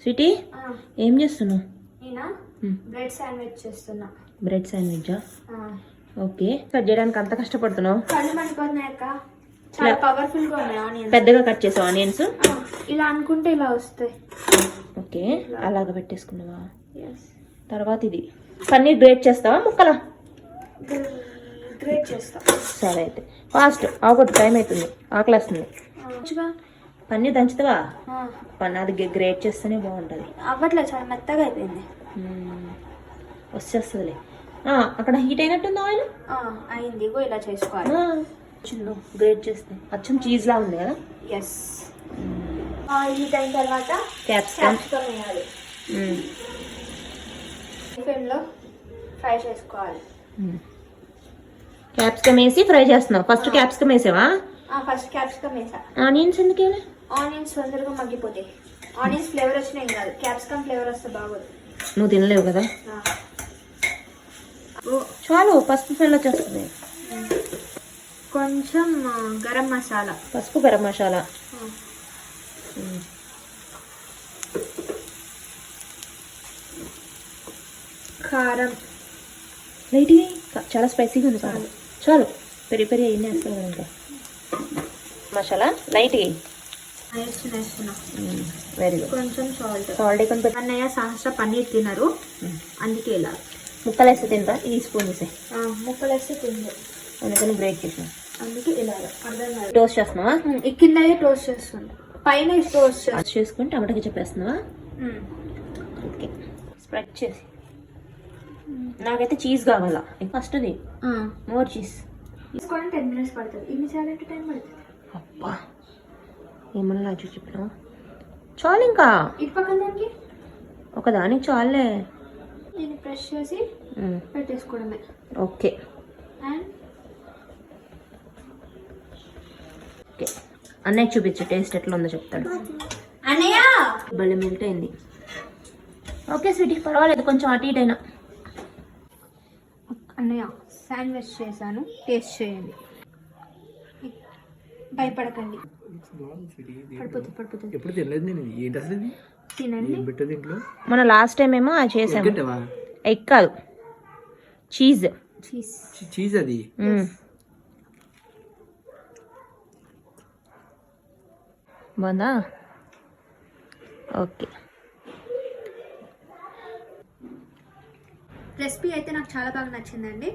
Sweety ఏం చేస్తున్నావు? Bread sandwich చేస్తున్నా. బ్రెడ్ శాండ్విచా? ఓకే. కట్ చేయడానికి అంత కష్టపడుతున్నావు? కళ్ళు మండిపోతున్నాయి అక్క, చాలా పవర్ఫుల్ గా ఉన్నాయి ఆనియన్స్. పెద్దగా కట్ చేసావు ఆనియన్స్? ఇలా అనుకుంటే ఇలా వస్తాయి. ఓకే, అలాగ పెట్టేసుకున్నావా? తర్వాత ఇది పన్నీర్ గ్రేట్ చేస్తావా ముక్కలా? గ్రేట్ చేస్తా. సరే అయితే ఫాస్ట్ ఆగొట్టు, టైం అవుతుంది, ఆకలేస్తుంది. పన్నీర్ దంచుతావా? అది గ్రేట్ చేస్తేనే బాగుంటుంది. అవ్వట్లేదు, చాలా మెత్తగా అయిపోయింది. వచ్చేస్తుందిలే. అక్కడ హీట్ అయినట్టుంది ఆయిల్? అయింది, ఇలా చేసుకోవాలి. చిన్న గ్రేట్ చేస్తే అచ్చం చీజ్ లా ఉంది కదా. ఎస్. ఆయిల్ హీట్ అయిన తర్వాత క్యాప్సికమ్ వేయాలి. ఫ్లేమ్లో ఫ్రై చేసుకోవాలి. క్యాప్సికమ్ వేసి ఫ్రై చేస్తున్నావు. ఫస్ట్ క్యాప్సికమ్ వేసావా? ఫస్ట్ క్యాప్సికమ్ వేసా. ఆనియన్స్ ఎందుకు? ఆనియన్స్ తొందరగా మగ్గిపోతాయి. ఆనియన్స్ ఫ్లేవర్ వచ్చినాయి కాదు, క్యాప్సికమ్ ఫ్లేవర్ వస్తే బాగోదు. నువ్వు తినలేవు కదా. చాలు, పసుపు స్మెల్ వచ్చేస్తుంది. కొంచెం గరం మసాలా. పసుపు, గరం మసాలా, కారం లైట్గా. చాలా స్పైసీగా ఉంది కారం. చాలు, పెరి పెరి అయ్యింది వేస్తాను ఇంకా. మసాలా లైట్గా వెరీ గుడ్. కొంచెం సాల్ట్. సాల్ట్ అన్నయ్య సహస్ర పన్నీర్ తినరు, అందుకే ఇలా ముక్కలు వేస్తే తింటా. ఈ స్పూన్ వేసే ముక్కలు వేస్తే తింది, అందుకని బ్రేక్ చేసిన. అందుకే ఇలా అర్థం కాదు. టోస్ట్ చేస్తున్నావా? కింద టోస్ట్ చేస్తుంటా, పైన టోస్ట్ చేసుకుని టమాటాకి చెప్పేస్తున్నావా? ఓకే, స్ప్రెడ్ చేసి. నాకైతే చీజ్ కావాలా ఫస్ట్. మోర్ చీజ్ తీసుకోవడానికి 10 minutes పడుతుంది. ఇన్ని చాలంటే టైం పడుతుంది. అబ్బా, ఏమన్నా చెప్పినా చాలు. ఇంకా ఇటు పక్కన దానికి ఒకదానికి చాలే. దీన్ని ప్రెస్ చేసి పెట్టేసుకోవడమే. ఓకే ఓకే, అన్నయ్య చూపించు టేస్ట్ ఎట్లా ఉందో చెప్తాడు. అన్నయ్య భలే మెల్ట్ అయింది. ఓకే స్వీటీ, పర్వాలేదు, కొంచెం అటు ఇటు అయినా. అన్నయ్య శాండ్విచ్ చేశాను, టేస్ట్ చేయండి. భయపడకండి, పడిపోతుంది. ఎప్పుడు తినలేదు నేను. ఏంటి అసలు ఇది? తినండి. మన లాస్ట్ టైం ఏమో అది చేసాము. ఎగ్ కాదు, చీజ్. చీజ్ అది. బాగుందా? ఓకే. రెసిపీ అయితే నాకు చాలా బాగా నచ్చిందండి.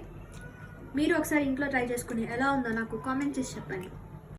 మీరు ఒకసారి ఇంట్లో ట్రై చేసుకుని ఎలా ఉందో నాకు కామెంట్ చేసి చెప్పండి.